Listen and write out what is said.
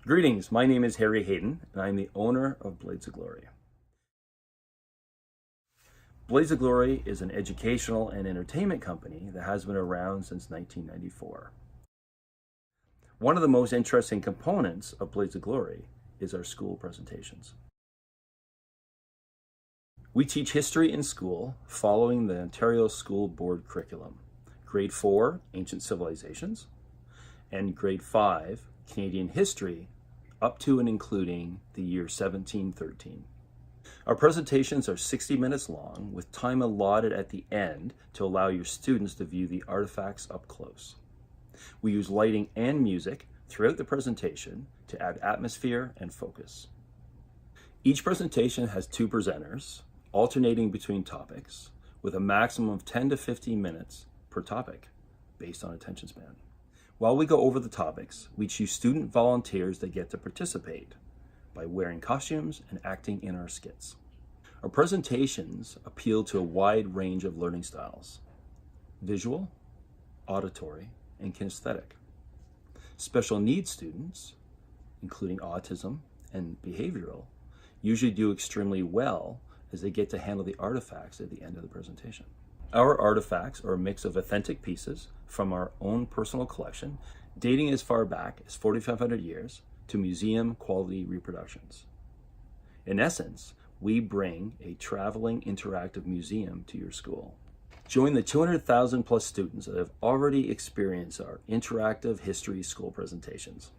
Greetings, my name is Harry Hayden, and I'm the owner of Blades of Glory. Blades of Glory is an educational and entertainment company that has been around since 1994. One of the most interesting components of Blades of Glory is our school presentations. We teach history in school following the Ontario School Board curriculum. Grade 4, Ancient Civilizations, and Grade 5, Canadian History, up to and including the year 1713. Our presentations are 60 minutes long, with time allotted at the end to allow your students to view the artifacts up close. We use lighting and music throughout the presentation to add atmosphere and focus. Each presentation has 2 presenters, alternating between topics, with a maximum of 10 to 15 minutes per topic, based on attention span. While we go over the topics, we choose student volunteers that get to participate by wearing costumes and acting in our skits. Our presentations appeal to a wide range of learning styles: visual, auditory, and kinesthetic. Special needs students, including autism and behavioral, usually do extremely well as they get to handle the artifacts at the end of the presentation. Our artifacts are a mix of authentic pieces from our own personal collection, dating as far back as 4,500 years, to museum quality reproductions. In essence, we bring a traveling interactive museum to your school. Join the 200,000 plus students that have already experienced our interactive history school presentations.